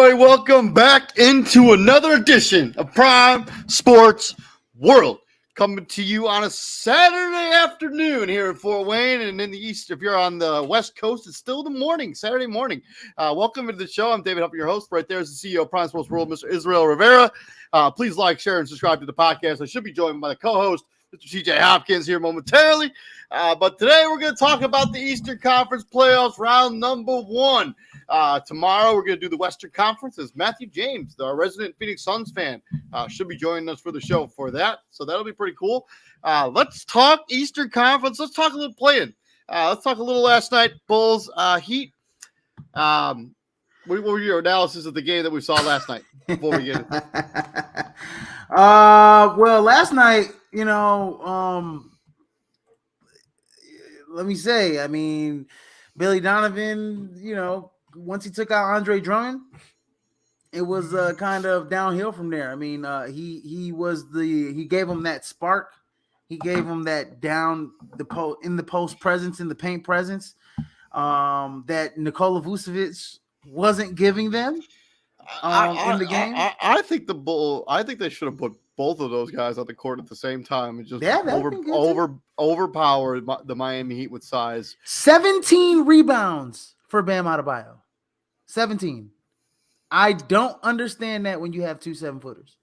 everybody. Welcome back into another edition of Prime Sports World. Coming to you on a Saturday afternoon here in Fort Wayne and in the East. If you're on the West Coast, it's still the morning, Saturday morning. Welcome to the show. I'm David Hupp, your host. Right there is the CEO of Prime Sports World, Mr. Israel Rivera. Please like, share, and subscribe to the podcast. I should be joined by the co-host, Mr. TJ Hopkins, here momentarily. But today we're going to talk about the Eastern Conference playoffs, round number 1. Tomorrow we're going to do the Western Conference as Matthew James, our resident Phoenix Suns fan, should be joining us for the show for that. So that'll be pretty cool. Let's talk Eastern Conference. Let's talk a little playing. Let's talk a little last night, Bulls, Heat. What were your analysis of the game that we saw last night before we get it? Well, last night, let me say, Billy Donovan, once he took out Andre Drummond, it was kind of downhill from there. He gave him that spark. He gave him that in the post presence, in the paint presence, that Nikola Vucevic wasn't giving them in the game. I think they should have put both of those guys on the court at the same time and just overpower the Miami Heat with size. 17 rebounds for Bam Adebayo. 17. I don't understand that when you have 2 7-footers.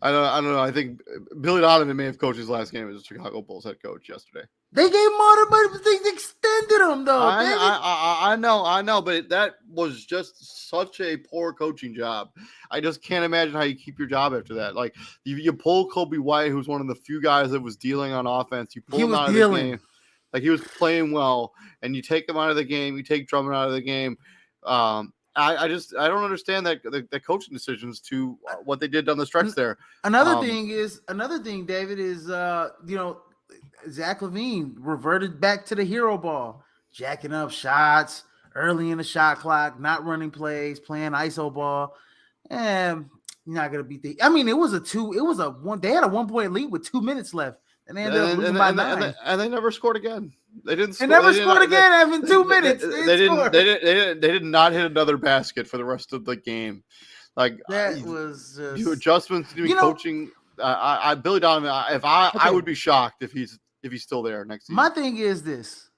I don't know. I think Billy Donovan may have coached his last game as a Chicago Bulls head coach yesterday. They gave him all the money, but they extended him, though. I know, but that was just such a poor coaching job. I just can't imagine how you keep your job after that. Like, you pull Kobe White, who's one of the few guys that was dealing on offense. You pull him out of the game. Like, he was playing well, and you take him out of the game. You take Drummond out of the game. I don't understand that the coaching decisions to what they did down the stretch there. Another thing, David, is Zach LaVine reverted back to the hero ball, jacking up shots early in the shot clock, not running plays, playing ISO ball. And you're not gonna beat it was a 1. They had a 1-point lead with 2 minutes left, and they ended up losing by 9. And they never scored again. They didn't. They never scored again after 2 minutes. They did not hit another basket for the rest of the game. Like, that was just adjustments to coaching. Billy Donovan. I would be shocked if he's still there next season. My thing is this.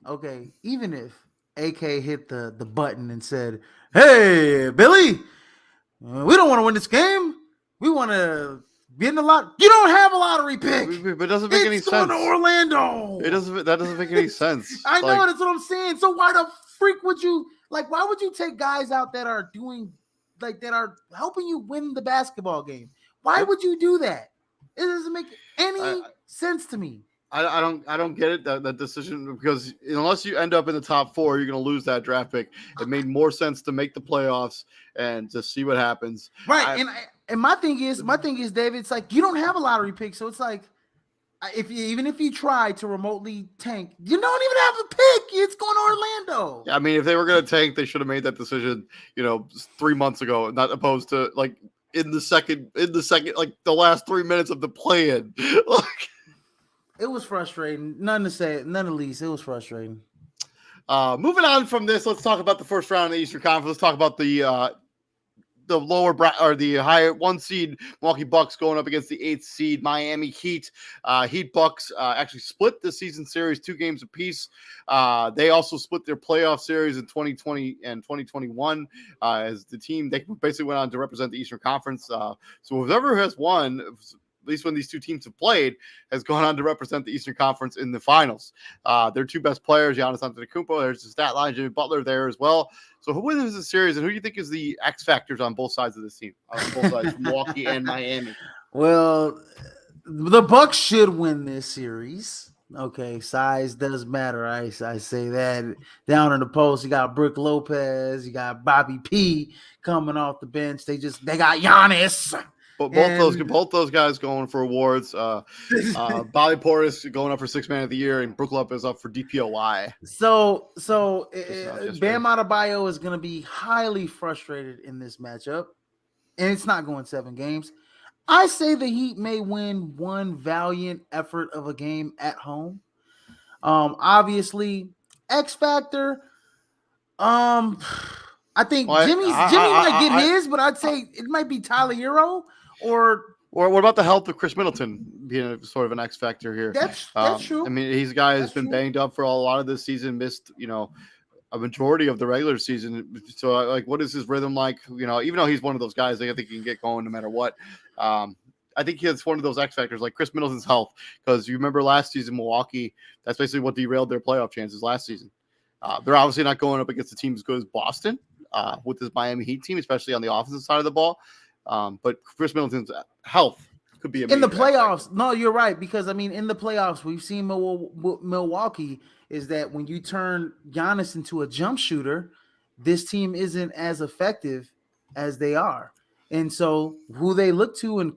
Okay, even if AK hit the button and said, "Hey, Billy, we don't want to win this game. We want to be in the lot." You don't have a lottery pick. But it doesn't make any sense. It's going to Orlando. That doesn't make any sense. I know, that's what I'm saying. So why the freak would you why would you take guys out that are that are helping you win the basketball game? Why would you do that? It doesn't make any sense to me. I don't get it, that decision, because unless you end up in the top 4, you're going to lose that draft pick. It made more sense to make the playoffs and to see what happens. Right. And my thing is, David, it's like you don't have a lottery pick, so it's like if you try to remotely tank, you don't even have a pick. It's going to Orlando. Yeah, if they were going to tank, they should have made that decision, 3 months ago, not opposed to like in the second, like the last 3 minutes of the play-in. It was frustrating. None to least. It was frustrating. Moving on from this, let's talk about the first round of the Eastern Conference. Let's talk about the lower or the higher 1 seed Milwaukee Bucks going up against the 8th seed Miami Heat. Heat Bucks actually split the season series 2 games apiece. They also split their playoff series in 2020 and 2021 as the team. They basically went on to represent the Eastern Conference. So whoever has won, at least when these two teams have played, has gone on to represent the Eastern Conference in the finals. Their 2 best players, Giannis Antetokounmpo, there's the stat line, Jimmy Butler there as well. So who wins the series, and who do you think is the X factors on both sides of this team, on both sides, Milwaukee and Miami? Well, the Bucks should win this series. Okay, size does matter. I say that. Down in the post, you got Brook Lopez, you got Bobby P coming off the bench. They got Giannis. But both those guys going for awards. Bobby Portis going up for 6th man of the year, and Brook Lopez up for DPOY. So Bam Adebayo is going to be highly frustrated in this matchup, and it's not going 7 games. I say the Heat may win 1 valiant effort of a game at home. Obviously, X factor. I think Well, Jimmy might get his, but I'd say it might be Tyler Hero or what about the health of Chris Middleton being sort of an X factor here? that's true. I mean, he's a guy who's That's been true. banged up for a lot of this season, missed a majority of the regular season. So, like, what is his rhythm like? Even though he's one of those guys, I think he can get going no matter what. I think he's one of those X factors, like Chris Middleton's health, because you remember last season, Milwaukee, that's basically what derailed their playoff chances last season. They're obviously not going up against a team as good as Boston with this Miami Heat team, especially on the offensive side of the ball. But Chris Middleton's health could be a in the major playoffs. No, you're right, because I mean, in the playoffs, we've seen Milwaukee is that when you turn Giannis into a jump shooter, this team isn't as effective as they are. And so, who they look to in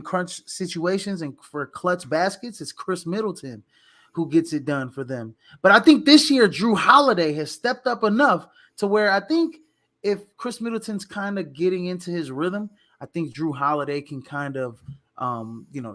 crunch situations and for clutch baskets is Chris Middleton, who gets it done for them. But I think this year Drew Holiday has stepped up enough to where I think if Chris Middleton's kind of getting into his rhythm, I think Drew Holiday can kind of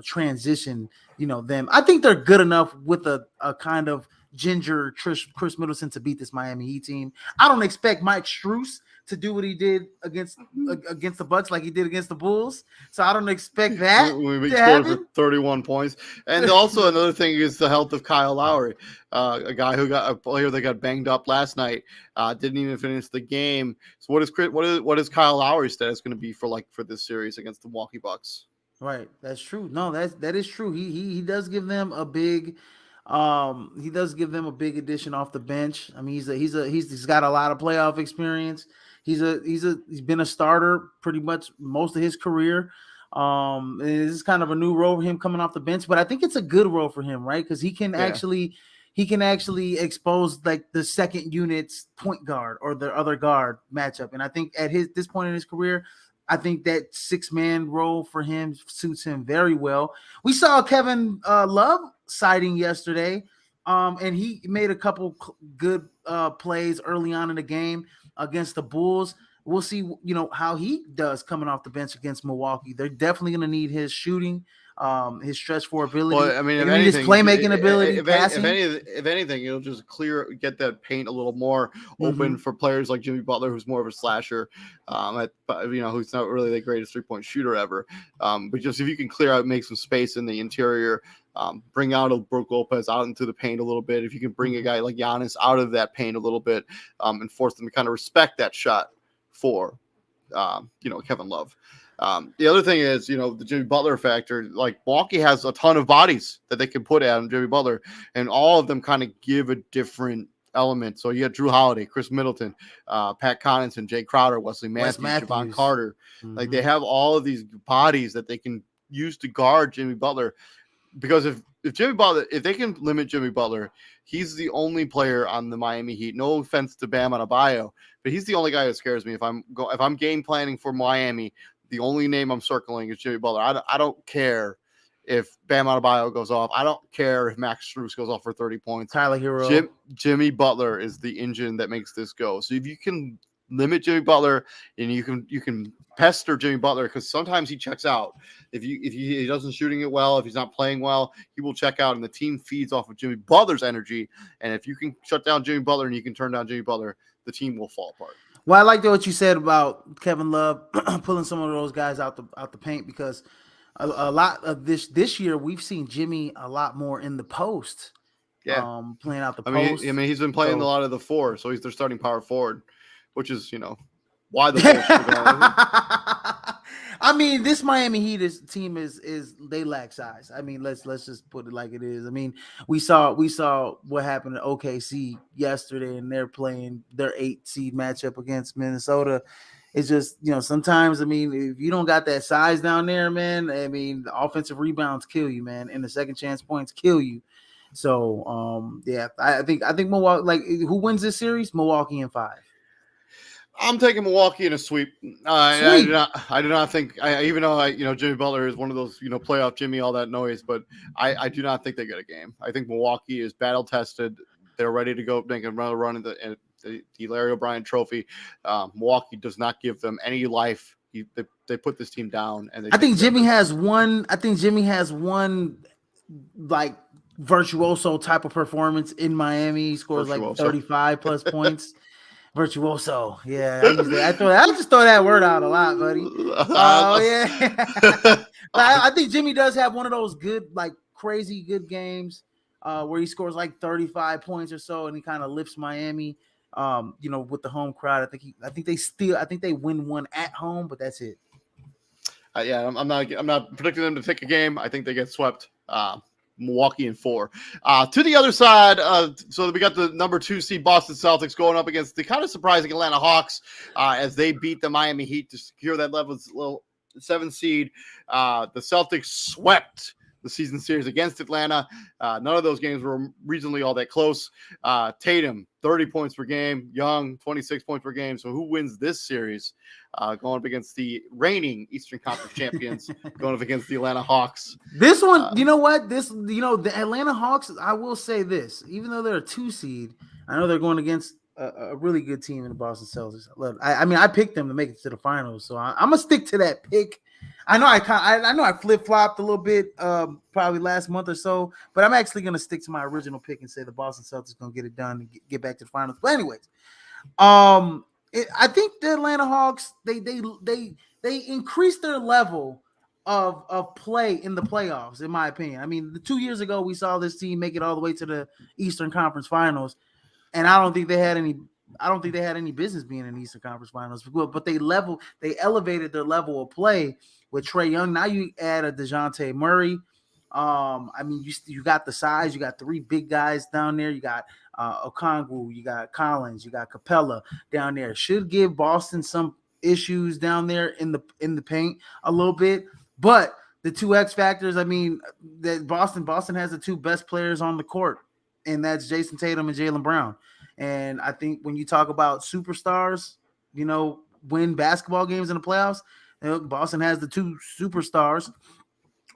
transition them. I think they're good enough with a kind of ginger Chris Middleton to beat this Miami Heat team. I don't expect Mike Strus to do what he did against the Bucks like he did against the Bulls. So I don't expect that we to scored for happen. 31 points. And also another thing is the health of Kyle Lowry, a player that got banged up last night, didn't even finish the game. So what is Kyle Lowry's status going to be for this series against the Milwaukee Bucks? Right, that's true. No, that is true. He does give them a big addition off the bench. I mean, he's got a lot of playoff experience. He's been a starter pretty much most of his career. And this is kind of a new role for him coming off the bench, but I think it's a good role for him, right? Because he can actually expose like the second unit's point guard or the other guard matchup. And I think at this point in his career, I think that 6-man role for him suits him very well. We saw Kevin Love sighting yesterday, and he made a couple good plays early on in the game against the Bulls. We'll see, how he does coming off the bench against Milwaukee. They're definitely going to need his shooting, his stretch for ability. Well, I mean, his playmaking ability, passing. If anything, it'll just get that paint a little more open for players like Jimmy Butler, who's more of a slasher, who's not really the greatest 3-point shooter ever. But just if you can clear out, make some space in the interior, bring out Brook Lopez out into the paint a little bit. If you can bring a guy like Giannis out of that paint a little bit, and force them to kind of respect that shot for, Kevin Love. The other thing is, the Jimmy Butler factor. Like Milwaukee has a ton of bodies that they can put at Jimmy Butler, and all of them kind of give a different element. So you have Drew Holiday, Chris Middleton, Pat Connaughton, Jay Crowder, Wesley Matthews, Javon Carter. Like they have all of these bodies that they can use to guard Jimmy Butler. Because if they can limit Jimmy Butler, he's the only player on the Miami Heat. No offense to Bam Adebayo, but he's the only guy that scares me. If I'm game planning for Miami, the only name I'm circling is Jimmy Butler. I don't care if Bam Adebayo goes off. I don't care if Max Strus goes off for 30 points. Tyler Hero. Jimmy Butler is the engine that makes this go. So if you can limit Jimmy Butler and you can pester Jimmy Butler, because sometimes he checks out. If he doesn't shooting it well, if he's not playing well, he will check out, and the team feeds off of Jimmy Butler's energy. And if you can shut down Jimmy Butler and you can turn down Jimmy Butler, the team will fall apart. Well, I like what you said about Kevin Love pulling some of those guys out the paint, because a lot of this year we've seen Jimmy a lot more in the post. Yeah, playing out the post. He's been playing a lot of the 4, so he's their starting power forward, which is why the bullshit. I mean, this Miami Heat team is they lack size. I mean, let's just put it like it is. I mean, we saw what happened to OKC yesterday, and they're playing their 8 seed matchup against Minnesota. It's just, sometimes, I mean, if you don't got that size down there, man, I mean, the offensive rebounds kill you, man, and the second chance points kill you. So, I think Milwaukee, like, who wins this series? Milwaukee in 5. I'm taking Milwaukee in a sweep. I do not think, even though Jimmy Butler is one of those, playoff Jimmy, all that noise, but I do not think they get a game. I think Milwaukee is battle tested. They're ready to go make another run in the Larry O'Brien Trophy. Milwaukee does not give them any life. They put this team down, and I think Jimmy has one like virtuoso type of performance in Miami. He scores like 35 plus points. Virtuoso. Yeah, I use that. I just throw that word out a lot, buddy. Oh yeah. But I think Jimmy does have one of those good, like crazy good games where he scores like 35 points or so, and he kind of lifts Miami. With the home crowd. I think they win one at home, but that's it. I'm not predicting them to take a game. I think they get swept. Milwaukee in 4. To the other side, so we got the number 2 seed Boston Celtics going up against the kind of surprising Atlanta Hawks as they beat the Miami Heat to secure that level 7 seed. The Celtics swept the season series against Atlanta. None of those games were reasonably all that close. Tatum, 30 points per game. Young, 26 points per game. So who wins this series? Going up against the reigning Eastern Conference champions, going up against the Atlanta Hawks. This one, you know what? The Atlanta Hawks, I will say this, even though they're a 2 seed, I know they're going against a really good team in the Boston Celtics. I picked them to make it to the finals, so I'm gonna stick to that pick. I know I flip-flopped a little bit probably last month or so, but I'm actually gonna stick to my original pick and say the Boston Celtics gonna get it done and get back to the finals. But anyways, I think the Atlanta Hawks they increased their level of play in the playoffs, in my opinion. I mean, 2 years ago we saw this team make it all the way to the Eastern Conference Finals, and I don't think they had any business being in the Eastern Conference Finals. But they elevated their level of play with Trae Young. Now you add a DeJounte Murray. You got the size. You got 3 big guys down there. You got Okongwu, you got Collins, you got Capella down there. Should give Boston some issues down there in the paint a little bit. But the 2 X factors, that Boston has the 2 best players on the court, and that's Jason Tatum and Jaylen Brown. And I think when you talk about superstars, win basketball games in the playoffs, Boston has the 2 superstars,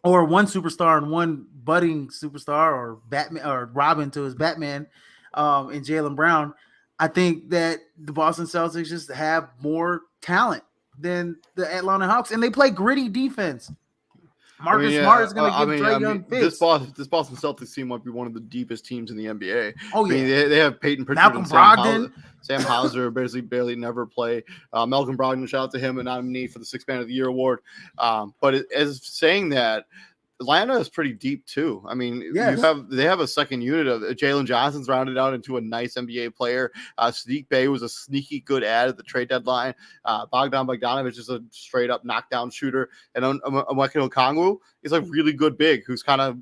or 1 superstar and 1 budding superstar, or Batman or Robin to his Batman, and Jaylen Brown. I think that the Boston Celtics just have more talent than the Atlanta Hawks, and they play gritty defense. Marcus Smart is going to give Trae Young fits. This Boston Celtics team might be one of the deepest teams in the NBA. Oh yeah, they have Peyton Pritchard, and Sam Hauser barely never play. Malcolm Brogdon, shout out to him, a nominee for the 6th Man of the Year award. But as saying that, Atlanta is pretty deep too. I mean, yes. They have a second unit of Jalen Johnson's rounded out into a nice NBA player. Sadiq Bey was a sneaky good add at the trade deadline. Bogdan Bogdanovic is a straight up knockdown shooter, and Onyeka Okongwu is a really good big who's kind of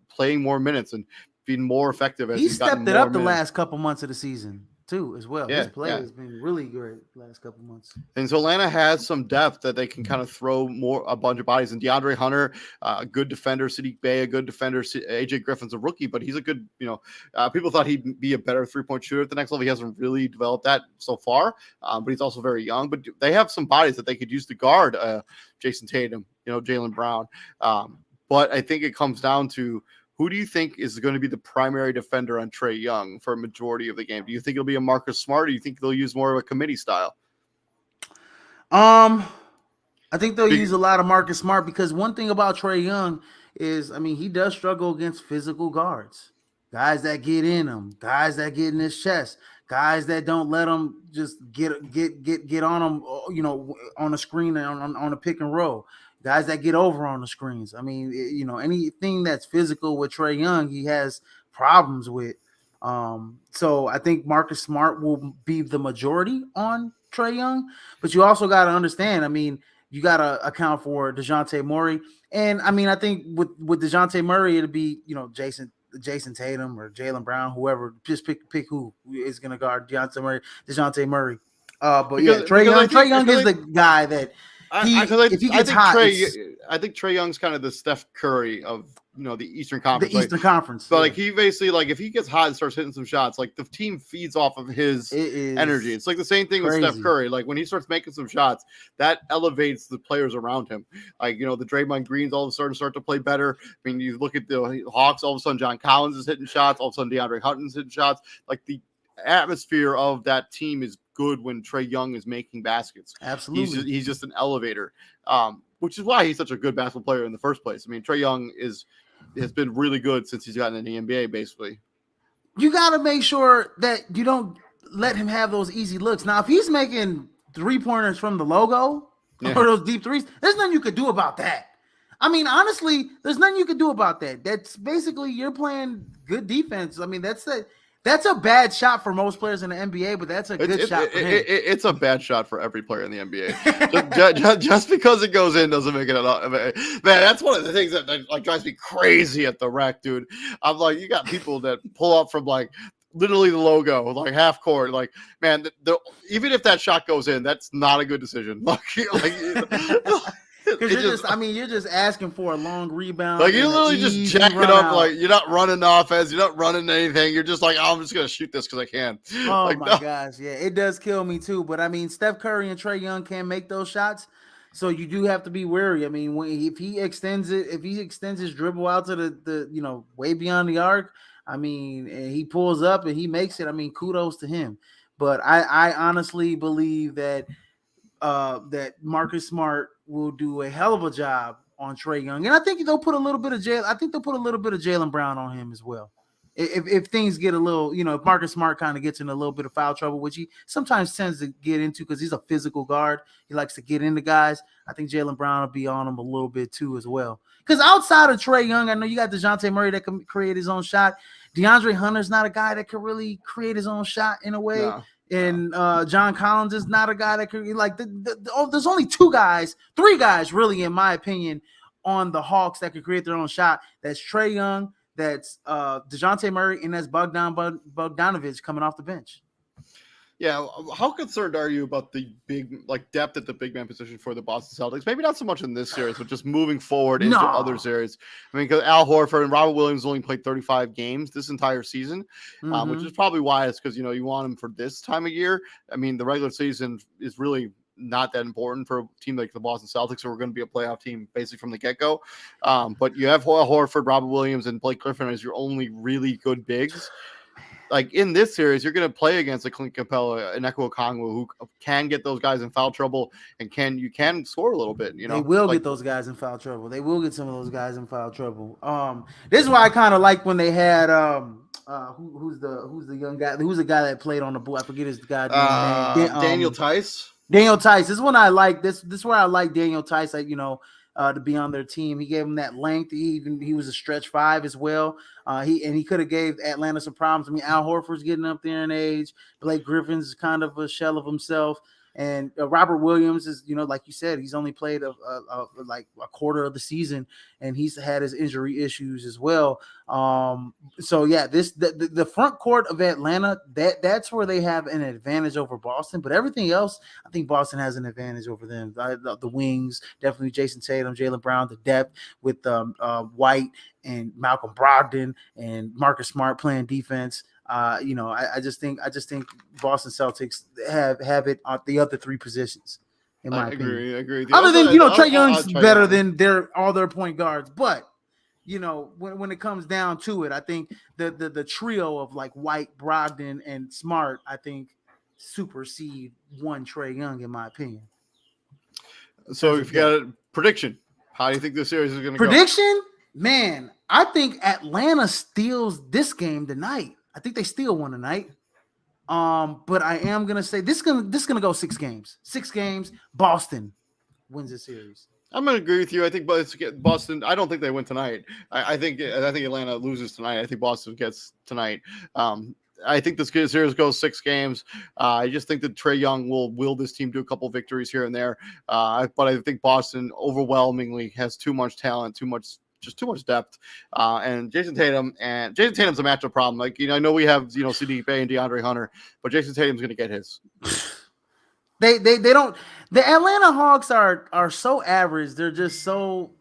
playing more minutes and being more effective as he's stepped it up the last couple months of the season too, as well. His play has been really great the last couple months. And so Atlanta has some depth that they can kind of throw a bunch of bodies. And DeAndre Hunter, a good defender. Sadiq Bey, a good defender. AJ Griffin's a rookie, but he's a good, people thought he'd be a better 3-point shooter at the next level. He hasn't really developed that so far, but he's also very young. But they have some bodies that they could use to guard Jason Tatum, Jaylen Brown. But I think it comes down to, who do you think is going to be the primary defender on Trae Young for a majority of the game? Do you think it'll be a Marcus Smart, or do you think they'll use more of a committee style? I think they'll use a lot of Marcus Smart, because one thing about Trae Young is, he does struggle against physical guards, guys that get in him, guys that get in his chest, guys that don't let him just get on him, on a screen and on a pick and roll. Guys that get over on the screens. Anything that's physical with Trae Young, he has problems with. So I think Marcus Smart will be the majority on Trae Young. But you also got to understand, you got to account for DeJounte Murray. And, I think with DeJounte Murray, it'll be, Jason Tatum or Jaylen Brown, whoever. Just pick who is going to guard DeJounte Murray. Trae Young is the guy that – I think Trae Young's kind of the Steph Curry of the Eastern Conference. The Eastern Conference. But he basically, if he gets hot and starts hitting some shots, the team feeds off of his energy. It's like the same thing with Steph Curry. When he starts making some shots, that elevates the players around him. The Draymond Greens all of a sudden start to play better. You look at the Hawks, all of a sudden John Collins is hitting shots, all of a sudden DeAndre Hunton's hitting shots. The atmosphere of that team is good when Trae Young is making baskets. Absolutely. He's just an elevator, which is why he's such a good basketball player in the first place. Trae Young has been really good since he's gotten in the NBA, basically. You got to make sure that you don't let him have those easy looks. Now, if he's making 3-pointers from the logo or those deep threes, there's nothing you could do about that. I mean, honestly, there's nothing you could do about that. That's basically you're playing good defense. I mean, that's a bad shot for most players in the NBA, but that's a good shot for him. It's a bad shot for every player in the NBA. just because it goes in doesn't make it enough. Man, that's one of the things that like drives me crazy at the rack, dude. I'm like, you got people that pull up from like literally the logo, like half court. Like, man, even if that shot goes in, that's not a good decision. Because you're just asking for a long rebound. Like you're literally just jacking up. Out. Like you're not running offense. You're not running anything. You're just like, oh, I'm just gonna shoot this because I can. Oh like, my gosh, yeah, it does kill me too. But I mean, Steph Curry and Trae Young can't make those shots, so you do have to be wary. I mean, if he extends his dribble out to the way beyond the arc, I mean, and he pulls up and he makes it. I mean, kudos to him. But I honestly believe that Marcus Smart will do a hell of a job on Trae Young, and I think they'll put a little bit of Jaylen Brown on him as well. If things get a little, if Marcus Smart kind of gets in a little bit of foul trouble, which he sometimes tends to get into because he's a physical guard, he likes to get into guys. I think Jaylen Brown will be on him a little bit too as well. Because outside of Trae Young, I know you got DeJounte Murray that can create his own shot. DeAndre Hunter's not a guy that can really create his own shot in a way. No. And John Collins is not a guy that could there's only 3 guys really, in my opinion, on the Hawks that could create their own shot. That's Trae Young, that's DeJounte Murray, and that's Bogdanović coming off the bench. Yeah, how concerned are you about the big depth at the big man position for the Boston Celtics? Maybe not so much in this series, but just moving forward into other series. I mean, because Al Horford and Robert Williams only played 35 games this entire season, which is probably why it's because you want him for this time of year. I mean, the regular season is really not that important for a team like the Boston Celtics, who are going to be a playoff team basically from the get-go. But you have Al Horford, Robert Williams, and Blake Griffin as your only really good bigs. Like in this series, you're going to play against a Clint Capella and Eko Okongwu who can get those guys in foul trouble and you can score a little bit. They will get those guys in foul trouble. They will get some of those guys in foul trouble. This is why I kind of like when they had who's the young guy? Who's the guy that played on the board? I forget his guy's name. Daniel Tice. Daniel Tice. This is when I like this. This is where I like Daniel Tice. To be on their team. He gave him that length. He was a stretch 5 as well. He could have gave Atlanta some problems. I mean, Al Horford's getting up there in age. Blake Griffin's kind of a shell of himself. And Robert Williams is, like you said, he's only played a quarter of the season, and he's had his injury issues as well. So yeah, the front court of Atlanta, that's where they have an advantage over Boston. But everything else, I think Boston has an advantage over them. The wings, definitely Jason Tatum, Jaylen Brown, the depth with White and Malcolm Brogdon and Marcus Smart playing defense. I just think Boston Celtics have it on the other 3 positions. In my opinion, I agree. Other than Trae Young's better than all their point guards, but when it comes down to it, I think the trio of like White, Brogdon, and Smart, I think supersede one Trae Young in my opinion. So if you got a prediction, how do you think this series is going to go? Prediction, man, I think Atlanta steals this game tonight. I think they steal one tonight. But I am gonna say this is gonna go 6 games. 6 games. Boston wins the series. I'm gonna agree with you. I think Boston. I don't think they win tonight. I think Atlanta loses tonight. I think Boston gets tonight. I think this series goes 6 games. I just think that Trae Young will will this team to a couple victories here and there. But I think Boston overwhelmingly has too much talent, too much depth, and Jason Tatum's a matchup problem. Like, I know we have, CDP and DeAndre Hunter, but Jason Tatum's going to get his. They don't. The Atlanta Hawks are so average. They're just so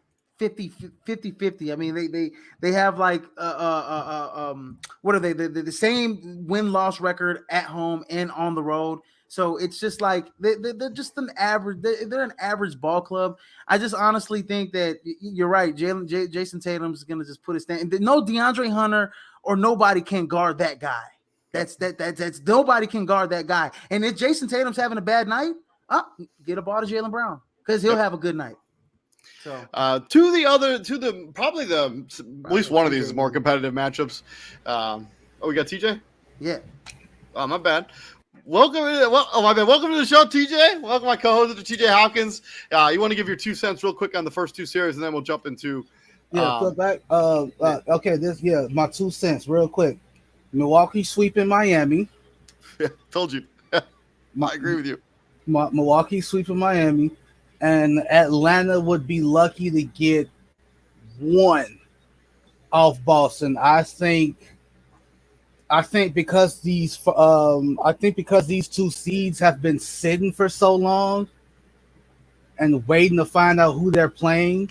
50-50. I mean, they have like what are they? The same win-loss record at home and on the road. So it's just like they're just an average. They're an average ball club. I just honestly think that you're right. Jason Tatum's gonna just put his stand. No DeAndre Hunter or nobody can guard that guy. That's nobody can guard that guy. And if Jason Tatum's having a bad night, get a ball to Jaylen Brown because he'll have a good night. So probably at least one of these more competitive matchups. We got TJ. Yeah. Oh, my bad. Welcome to the show, TJ. Welcome, my co-host, TJ Hawkins. You want to give your 2 cents real quick on the first two series, and then we'll jump into. Flip back. Okay, my 2 cents real quick. Milwaukee sweeping Miami. Yeah, told you. I agree with you. Milwaukee sweeping Miami, and Atlanta would be lucky to get one off Boston. I think because these two seeds have been sitting for so long and waiting to find out who they're playing,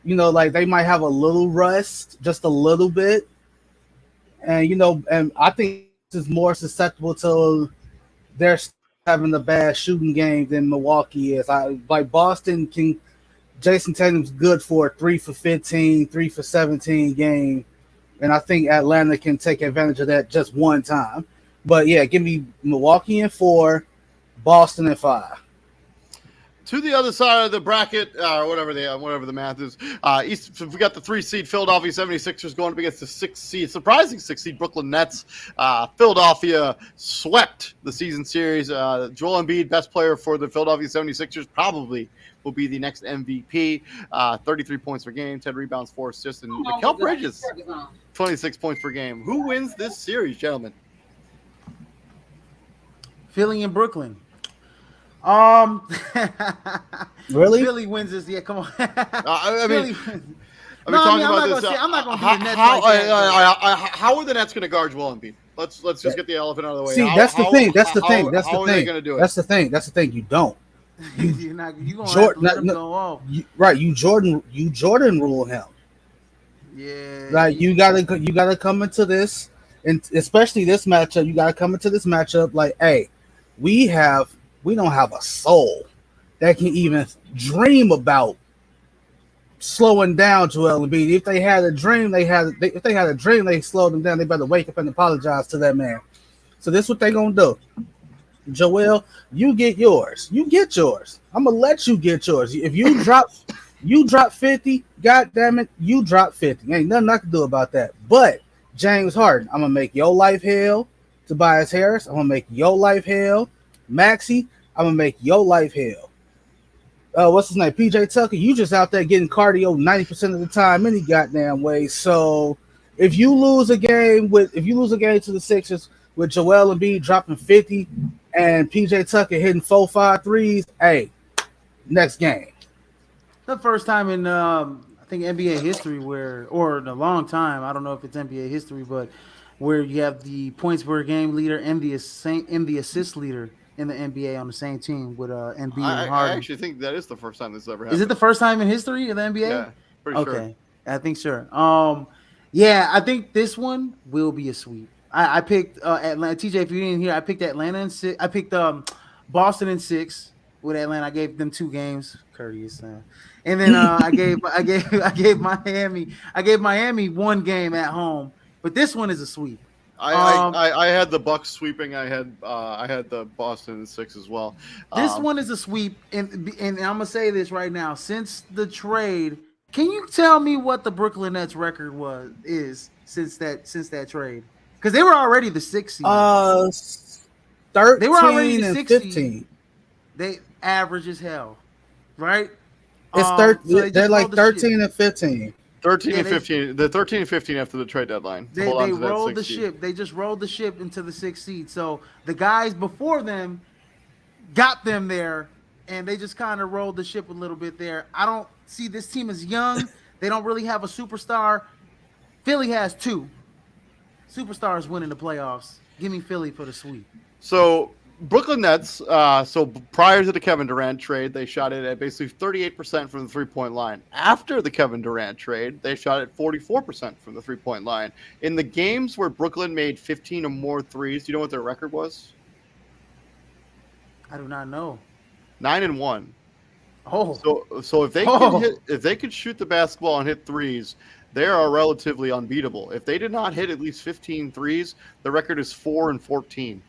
like they might have a little rust, just a little bit, and I think this is more susceptible to their having a bad shooting game than Milwaukee is. Boston can. Jason Tatum's good for a 3 for 15, 3 for 17 game. And I think Atlanta can take advantage of that just one time. But yeah, give me Milwaukee in 4, Boston in 5. To the other side of the bracket, or whatever the math is, East. So we got the 3 seed Philadelphia 76ers going up against the 6 seed, surprising 6 seed Brooklyn Nets. Philadelphia swept the season series. Joel Embiid, best player for the Philadelphia 76ers, probably will be the next MVP. 33 points per game, 10 rebounds, 4 assists, and Mikal Bridges, 26 points per game. Who wins this series, gentlemen? Philly and Brooklyn. Really? Philly wins this. Yeah, come on. I'm I'm not going to be the Nets like that. How are the Nets going to guard Joel Embiid? Let's just get the elephant out of the way. See, that's the thing. How are they going to do it? That's the thing. You don't. You're going to have to let him go off. You Jordan rule him. Yeah. Like you gotta come into this, and especially this matchup. You gotta come into this matchup like, hey, we don't have a soul that can even dream about slowing down Joel Embiid. If they had a dream, they slowed him down. They better wake up and apologize to that man. So this is what they gonna do. Joel, you get yours. I'm gonna let you get yours. If you drop 50, god damn it, you drop 50. Ain't nothing I can do about that. But James Harden, I'm gonna make your life hell. Tobias Harris, I'm gonna make your life hell. Maxey, I'm gonna make your life hell. What's his name? PJ Tucker, you just out there getting cardio 90% of the time any goddamn way. So if you lose a game to the Sixers with Joel Embiid dropping 50 and PJ Tucker hitting 4-5 threes, hey, next game. The first time in I think NBA history or in a long time, I don't know if it's NBA history, but where you have the points per game leader and the assist leader in the NBA on the same team with Embiid and Harden. I actually think that is the first time this has ever happened. Is it the first time in history of the NBA? Yeah, pretty sure. Okay, I think sure. Yeah, I think this one will be a sweep. I picked Atlanta. TJ, if you didn't hear, I picked Atlanta in 6. I picked Boston in 6 with Atlanta. I gave them 2 games, courteous. And then I gave Miami 1 game at home. But this one is a sweep. I had the Bucks sweeping. I had the Boston in 6 as well. This one is a sweep, and I'm gonna say this right now. Since the trade, can you tell me what the Brooklyn Nets record is since that trade? Because they were already the 6th seed. 13 they were already the 15. Seed. They average as hell, right? It's 13. So they're like 13 and 15. 13 and 15. The 13 and 15 after the trade deadline. They rolled the ship. They just rolled the ship into the 6th seed. So the guys before them got them there, and they just kind of rolled the ship a little bit there. I don't see this team is young. They don't really have a superstar. Philly has 2 superstars winning the playoffs. Give me Philly for the sweep. So Brooklyn Nets, so prior to the Kevin Durant trade, they shot it at basically 38% from the three-point line. After the Kevin Durant trade, they shot at 44% from the three-point line. In the games where Brooklyn made 15 or more threes, do you know what their record was? I do not know. 9-1. Oh. So if they could shoot the basketball and hit threes, they are relatively unbeatable. If they did not hit at least 15 threes, the record is 4-14.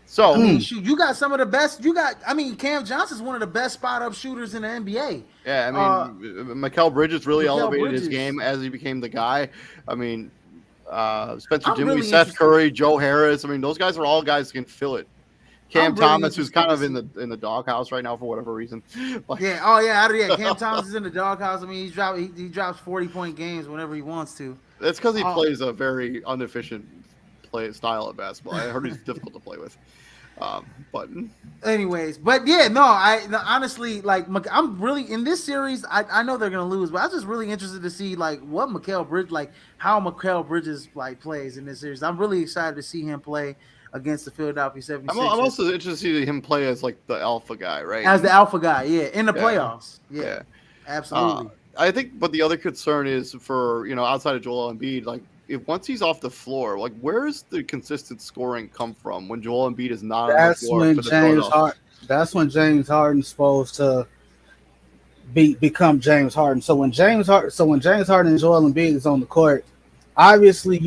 So I mean, shoot, you got some of the best. Cam Johnson's one of the best spot-up shooters in the NBA. Yeah, Mikal Bridges really elevated his game as he became the guy. I mean, Spencer I'm Dinwiddie, really Seth interested. Curry, Joe Harris. I mean, those guys are all guys who can fill it. Cam I'm really Thomas, who's interested kind to of see. in the doghouse right now for whatever reason. Like, Yeah. Oh yeah. Yeah. Cam Thomas is in the doghouse. I mean, he drops 40-point games whenever he wants to. that's because he Uh, plays a very inefficient play style of basketball. I heard he's difficult to play with. But Anyways, but yeah, no, honestly, like, I'm really in this series. I know they're gonna lose, but I'm just really interested to see like what how Mikal Bridges like plays in this series. I'm really excited to see him play against the Philadelphia I'm 76ers also interested to see him play as like the alpha guy, right? as the alpha guy. Yeah, in the Yeah, playoffs. Yeah, yeah. Uh, absolutely. I think, but the other concern is for outside of Joel Embiid, like if once he's off the floor, like where's the consistent scoring come from when Joel Embiid is not on the That's floor when for the James Philadelphia? Hart. That's when James Harden's supposed to become James Harden. So when James Harden and Joel Embiid is on the court, obviously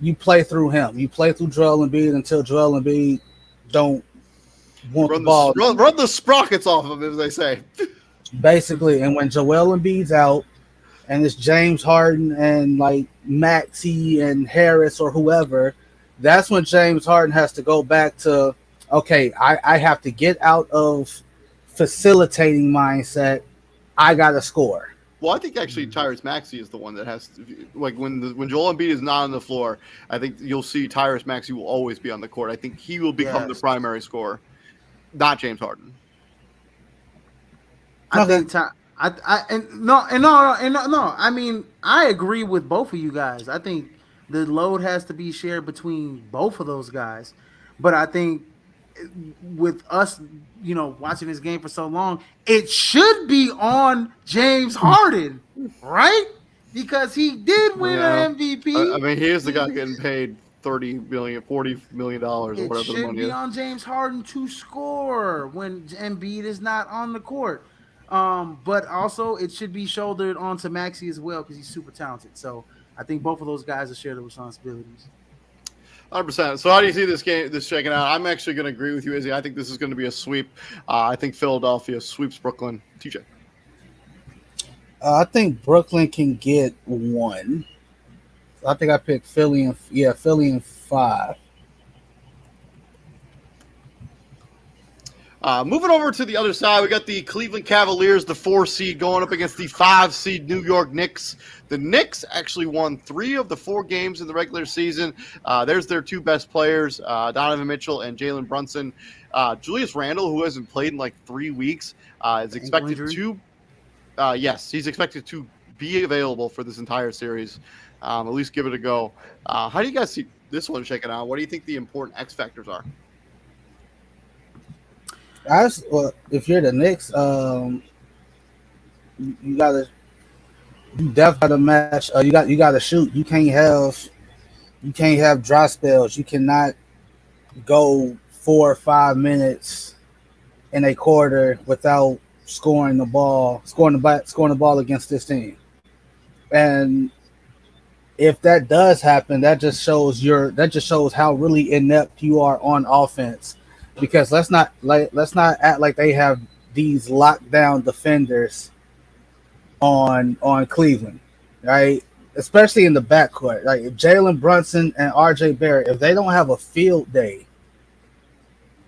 you play through him. You play through Joel Embiid until Joel Embiid don't want the ball no more. Run the sprockets off of him, as they say. Basically, and when Joel Embiid's out and it's James Harden and like Maxey and Harris or whoever, that's when James Harden has to go back to, okay, I have to get out of facilitating mindset. I got to score. Well, I think actually Tyrese Maxey is the one that has to, like when Joel Embiid is not on the floor. I think you'll see Tyrese Maxey will always be on the court. I think he will become the Yes. primary scorer, not James Harden. I Okay. think no. I mean, I agree with both of you guys. I think the load has to be shared between both of those guys. But I think with us, watching this game for so long, it should be on James Harden, right? Because he did win Yeah, an MVP. I mean he is the guy getting paid $40 million or It whatever the should money be is. on James Harden to score when Embiid is not on the court. But also it should be shouldered onto Maxey as well because he's super talented. So I think both of those guys will share the responsibilities. 100%. So how do you see this shaking out? I'm actually going to agree with you, Izzy. I think this is going to be a sweep. I think Philadelphia sweeps Brooklyn. TJ. I think Brooklyn can get one. I think I picked Philly in 5. Moving over to the other side, we got the Cleveland Cavaliers, the 4 seed, going up against the 5 seed New York Knicks. The Knicks actually won 3 of the 4 games in the regular season. There's their 2 best players, Donovan Mitchell and Jalen Brunson. Julius Randle, who hasn't played in like 3 weeks, is expected to. Yes, he's expected to be available for this entire series. At least give it a go. How do you guys see this one shaking out? What do you think the important X factors are? If you're the Knicks, you definitely gotta match. You gotta shoot. You can't have dry spells. You cannot go 4 or 5 minutes in a quarter without scoring the ball against this team. And if that does happen, that just shows how really inept you are on offense. Because let's not act like they have these lockdown defenders on Cleveland, right? Especially in the backcourt. Like if Jalen Brunson and RJ Barrett, if they don't have a field day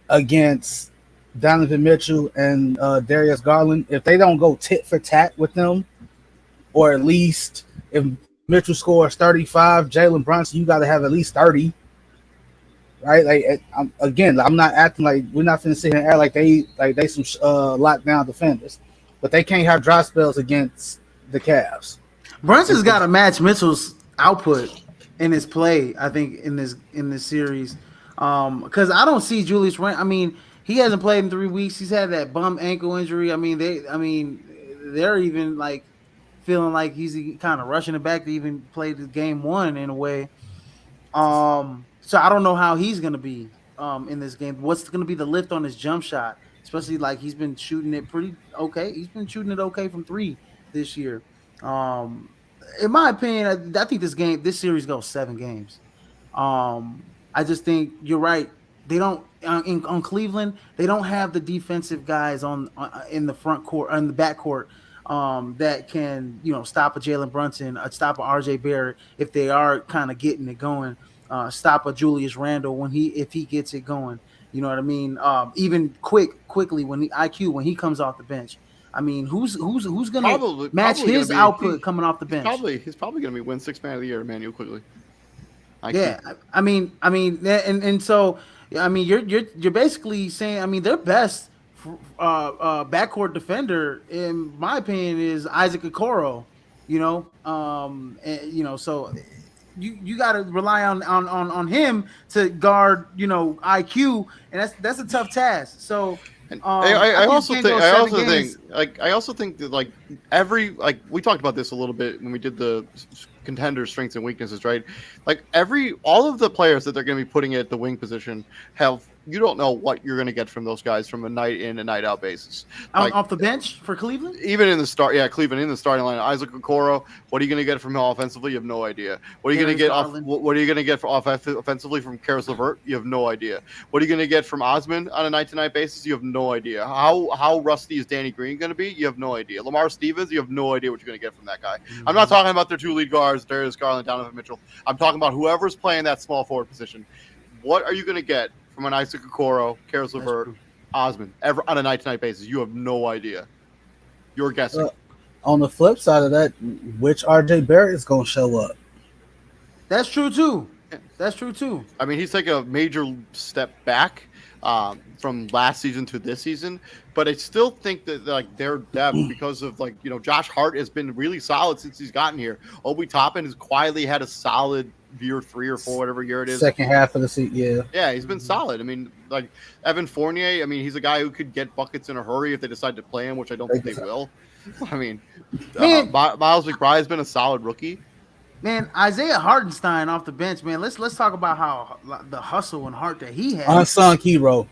against Donovan Mitchell and Darius Garland, if they don't go tit for tat with them, or at least if Mitchell scores 35, Jalen Brunson, you got to have at least 30. Right, I'm not acting like we're not finna sit here and act like they some lockdown defenders, but they can't have dry spells against the Cavs. Brunson's got to match Mitchell's output in his play. I think in this series, because I don't see Julius Randle. I mean, he hasn't played in 3 weeks. He's had that bum ankle injury. I mean, they're even like feeling like he's kind of rushing it back to even play the game 1 in a way. So I don't know how he's gonna be in this game. What's gonna be the lift on his jump shot? Especially like he's been shooting it pretty okay. He's been shooting it okay from 3 this year. In my opinion, I think this series goes 7 games. I just think you're right. They don't on Cleveland. They don't have the defensive guys in the front court, on the back court. that can, stop a Jalen Brunson, stop a RJ Barrett if they are kind of getting it going, stop a Julius Randle if he gets it going. You know what I mean? Even quickly when he comes off the bench. I mean, who's gonna match probably his gonna output coming off the bench? He's probably gonna be win 6th man of the year, Emmanuel quickly. Yeah, I mean, and so I mean, you're basically saying, I mean, their best backcourt defender, in my opinion, is Isaac Okoro. So you got to rely on him to guard, IQ, and that's a tough task. So I also think that like we talked about this a little bit when we did the contender strengths and weaknesses, right? Like all of the players that they're going to be putting at the wing position you don't know what you're going to get from those guys from a night in and night out basis. Off the bench for Cleveland? Even in the start, Cleveland in the starting line. Isaac Okoro, what are you going to get from him offensively? You have no idea. What are you going to get what are you going to get offensively from Karis LeVert? You have no idea. What are you going to get from Osman on a night-to-night basis? You have no idea. How rusty is Danny Green going to be? You have no idea. Lamar Stevens, you have no idea what you're going to get from that guy. Mm-hmm. I'm not talking about their 2 lead guards, Darius Garland, Donovan Mitchell. I'm talking about whoever's playing that small forward position. What are you going to get from an Isaac Okoro, Karis LeVert, Osman, ever on a night-to-night basis? You have no idea. You're guessing. On the flip side of that, which RJ Barrett is going to show up? That's true too. That's true too. I mean, he's taking a major step back from last season to this season, but I still think that like their depth, because of Josh Hart has been really solid since he's gotten here. Obi Toppin has quietly had a solid year 3 or 4, whatever year it is. Second half of the season, yeah, he's been solid. I mean, like Evan Fournier. I mean, he's a guy who could get buckets in a hurry if they decide to play him, which I don't think they will. I mean, Miles McBride has been a solid rookie. Man, Isaiah Hartenstein off the bench, man. Let's talk about how the hustle and heart that he has. Unsung hero.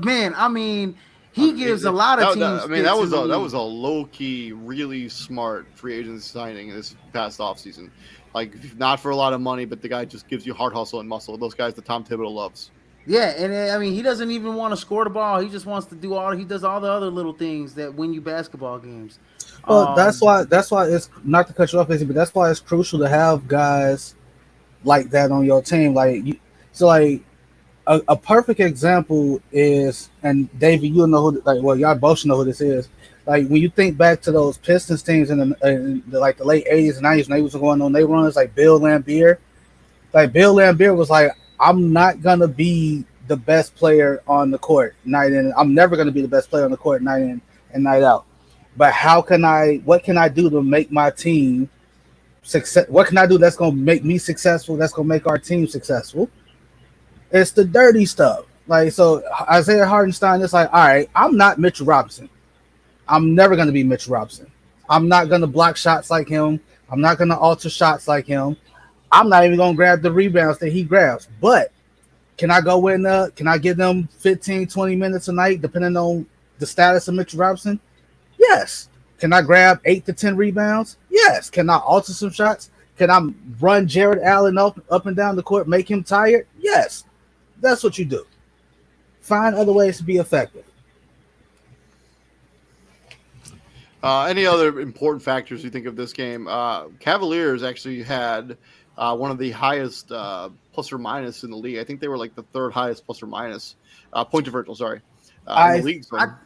Man, I mean, he gives a lot of teams. That was a low key, really smart free agency signing this past offseason. Like, not for a lot of money, but the guy just gives you hard hustle and muscle. Those guys that Tom Thibodeau loves. Yeah, and I mean, he doesn't even want to score the ball. He just wants to he does all the other little things that win you basketball games. Well, that's why it's, not to cut you off, but that's why it's crucial to have guys like that on your team. A perfect example is, and David, you'll know who, y'all both know who this is. Like, when you think back to those Pistons teams in the late 80s and 90s, when they was going on their runs, like Bill Laimbeer. Like, Bill Laimbeer was like, I'm not going to be the best player on the court night in. I'm never going to be the best player on the court night in and night out. But what can I do to make my team success? What can I do that's going to make me successful, that's going to make our team successful? It's the dirty stuff. Like, so Isaiah Hartenstein is like, all right, I'm not Mitchell Robinson. I'm never going to be Mitchell Robinson. I'm not going to block shots like him. I'm not going to alter shots like him. I'm not even going to grab the rebounds that he grabs. But can I go in can I give them 15, 20 minutes a night, depending on the status of Mitchell Robinson? Yes. Can I grab 8 to 10 rebounds? Yes. Can I alter some shots? Can I run Jared Allen up and down the court, make him tired? Yes. That's what you do. Find other ways to be effective. Any other important factors you think of this game? Cavaliers actually had one of the highest plus or minus in the league. I think they were like the 3rd highest plus or minus point differential. Sorry, in the league.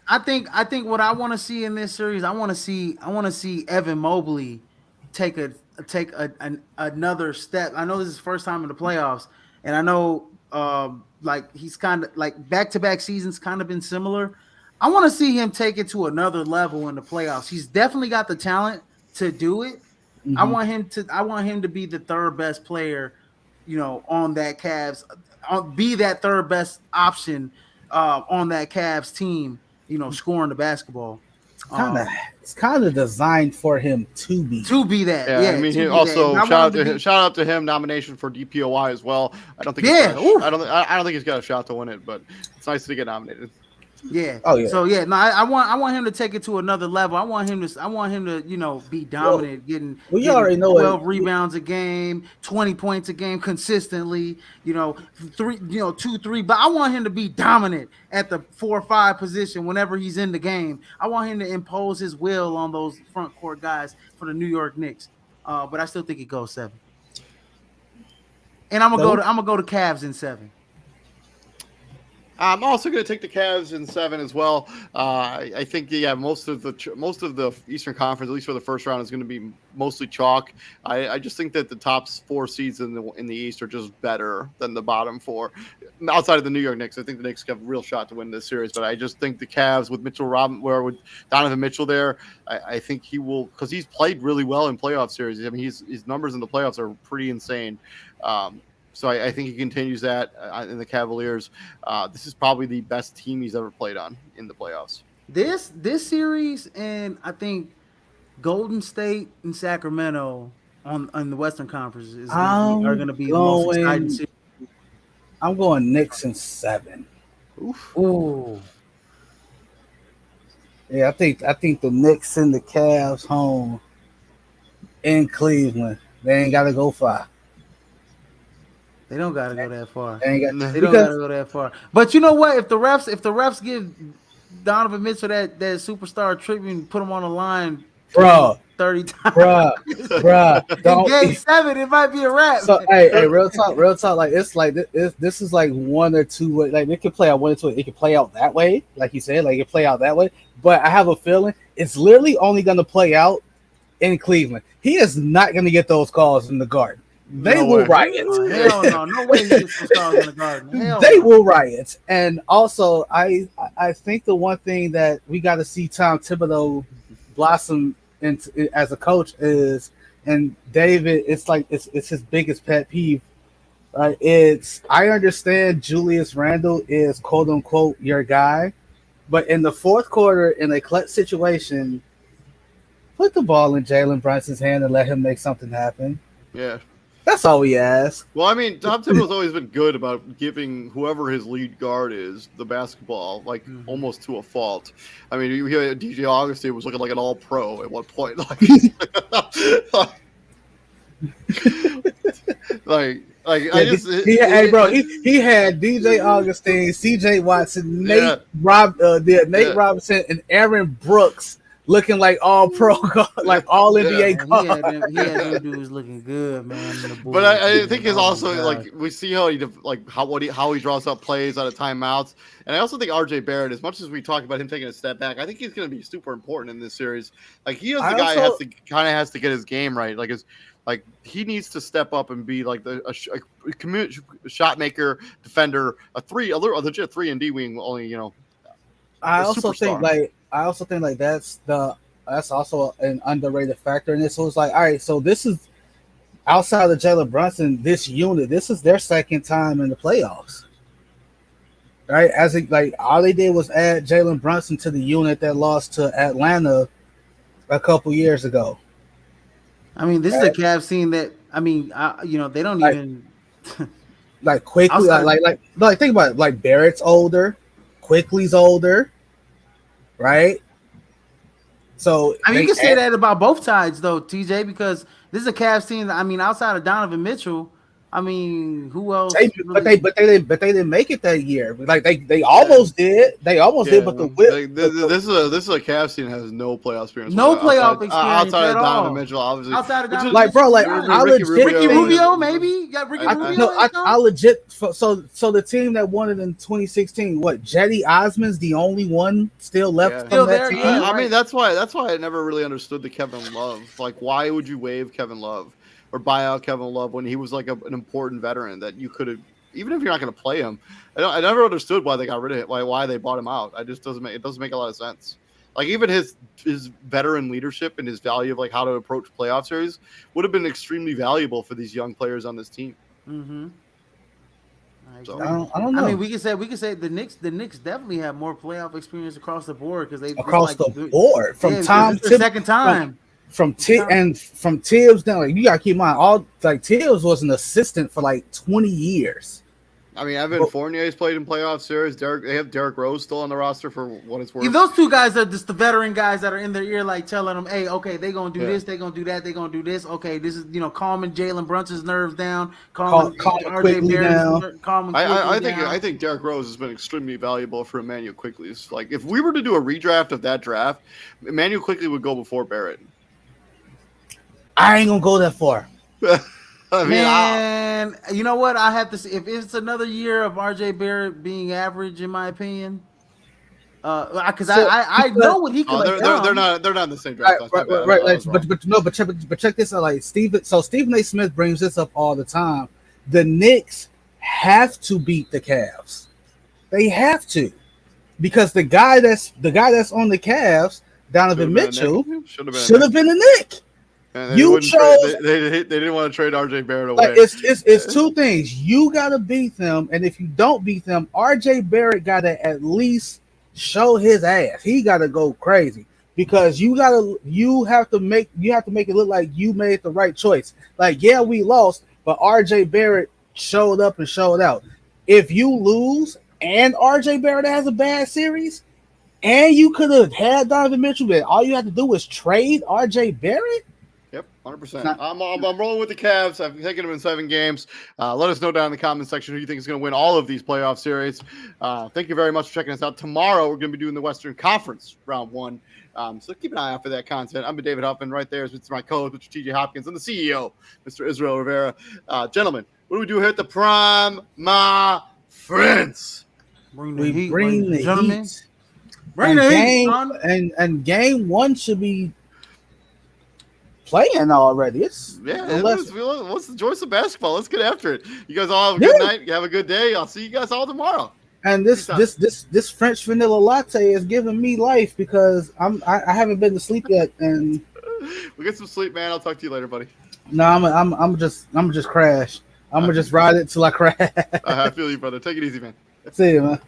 I think what I want to see in this series, I want to see Evan Mobley take another step. I know this is his first time in the playoffs, and I know he's kind of like back-to-back seasons kind of been similar. I want to see him take it to another level in the playoffs. He's definitely got the talent to do it. Mm-hmm. I want him to be the 3rd best player, on that Cavs, be that 3rd best option on that Cavs team, scoring the basketball. It's kind of designed for him to be that. Yeah, I mean, he also shout out to him. Nomination for DPOY as well. I don't think. I don't think he's got a shot to win it, but it's nice to get nominated. Yeah. Oh yeah. So yeah, no, I want him to take it to another level. I want him to be dominant, getting you already know 12 it. rebounds a game, 20 points a game consistently, 2, 3. But I want him to be dominant at the 4 or 5 position whenever he's in the game. I want him to impose his will on those front court guys for the New York Knicks. But I still think it goes 7. And I'm gonna go to Cavs in 7. I'm also going to take the Cavs in 7 as well. I think most of the Eastern Conference, at least for the first round, is going to be mostly chalk. I just think that the top 4 seeds in the East are just better than the bottom 4. Outside of the New York Knicks, I think the Knicks have a real shot to win this series. But I just think the Cavs with with Donovan Mitchell there, I think he will, because he's played really well in playoff series. I mean, his numbers in the playoffs are pretty insane. So I think he continues that in the Cavaliers. This is probably the best team he's ever played on in the playoffs. This series, and I think Golden State and Sacramento on the Western Conference are going to be the most exciting series. I'm going Knicks in 7. Oof. Ooh. Yeah, I think the Knicks and the Cavs home in Cleveland. They ain't got to go far. They don't got to go that far. They don't got to go that far. But you know what? If the refs give Donovan Mitchell that superstar treatment, put him on the line, bro, 30 times, bro. In game 7, it might be a wrap. So hey, real talk. Like it's like this is like 1 or 2. Like it could play out 1 or 2. It could play out that way, like you said. Like it play out that way. But I have a feeling it's literally only going to play out in Cleveland. He is not going to get those calls in the Garden. They will riot. Hell no, no way he gets those calls in the Garden. They will riot. And also, I think the one thing that we got to see Tom Thibodeau blossom into as a coach is, and David, it's like it's his biggest pet peeve. I understand Julius Randle is quote unquote your guy, but in the fourth quarter in a clutch situation, put the ball in Jalen Brunson's hand and let him make something happen. Yeah. That's all we ask. Well, I mean, Tom Thibodeau's always been good about giving whoever his lead guard is the basketball, like almost to a fault. I mean, you hear DJ Augustine was looking like an all-pro at one point. He had DJ Augustine, CJ Watson, Nate Robinson, and Aaron Brooks looking like all pro, like all NBA guards. He had them dudes looking good, man. But I think it's also like we see how he draws up plays out of timeouts, and I also think RJ Barrett, as much as we talk about him taking a step back, I think he's going to be super important in this series. Like he is the guy who has to get his game right. Like he needs to step up and be like a shot maker, defender, a legit 3-and-D wing. Only I also think that's also an underrated factor in this. So it's like, all right, so this is outside of Jalen Brunson, this unit, this is their second time in the playoffs, right? All they did was add Jalen Brunson to the unit that lost to Atlanta a couple years ago. I mean, this is a Cavs team that they don't even like quickly like think about it. Like Barrett's older, Quickly's older, right? So I mean, you can say that about both sides though, TJ, because this is a Cavs team that, I mean, outside of Donovan Mitchell, I mean, who else? But they didn't make it that year. Like they almost did. They almost did, but this is a Cavs team that has no playoff experience. Outside of Donovan Mitchell, obviously. Outside of Donovan Mitchell, bro, I legit Ricky Rubio, maybe. Yeah, Ricky Rubio. I legit. So the team that won it in 2016, what? Jetty Osman's the only one still left from that team. I mean, that's why I never really understood the Kevin Love. Like, why would you waive Kevin Love or buy out Kevin Love when he was like an important veteran that you could have, even if you're not going to play him? I never understood why they got rid of it, why they bought him out. It doesn't make a lot of sense. Like even his veteran leadership and his value of like how to approach playoff series would have been extremely valuable for these young players on this team. Mm-hmm. So, I don't know. I mean, we can say the Knicks definitely have more playoff experience across the board because the board from time to second time. From Tibbs down, like you gotta keep in mind, all like Tibbs was an assistant for like 20 years. I mean, Evan Fournier's played in playoff series. They have Derrick Rose still on the roster for what it's worth. Yeah, those two guys are just the veteran guys that are in their ear, like telling them, "Hey, okay, they're gonna do this, they're gonna do that, they're gonna do this. Okay, this is calming Jalen Brunson's nerves down, calming RJ Barrett's calming. I think Derrick Rose has been extremely valuable for Emmanuel Quickly. It's like if we were to do a redraft of that draft, Emmanuel Quickly would go before Barrett. I ain't gonna go that far. I mean, man, you know what? I have to see if it's another year of RJ Barrett being average, in my opinion. Because I know what he could have done. They're not in the same draft. Right. But check this out. Like Stephen A. Smith brings this up all the time. The Knicks have to beat the Cavs. They have to, because the guy that's on the Cavs, Donovan Mitchell, should have been a Knick. You chose. They didn't want to trade RJ Barrett away. Like it's two things. You gotta beat them, and if you don't beat them, RJ Barrett gotta at least show his ass. He gotta go crazy, because you have to make it look like you made the right choice. Like, yeah, we lost, but RJ Barrett showed up and showed out. If you lose and RJ Barrett has a bad series, and you could have had Donovan Mitchell, but all you had to do was trade RJ Barrett. Yep, 100%. I'm rolling with the Cavs. I've taken them in 7 games. Let us know down in the comment section who you think is going to win all of these playoff series. Thank you very much for checking us out. Tomorrow, we're going to be doing the Western Conference round 1. So keep an eye out for that content. I'm David Huffman. Right there is my co-host, Mr. TJ Hopkins, and the CEO, Mr. Israel Rivera. Gentlemen, what do we do here at the Prime, my friends? Bring the heat. Bring the heat, son. And game 1 should be playing already. It's what's the joys of basketball? Let's get after it. You guys all have a good night. You have a good day. I'll see you guys all tomorrow. And this French vanilla latte is giving me life, because I haven't been to sleep yet, and we'll get some sleep, man. I'll talk to you later, buddy. No, I'm just crash. I'm gonna just ride it till I crash. I feel you, brother. Take it easy, man. See you, man.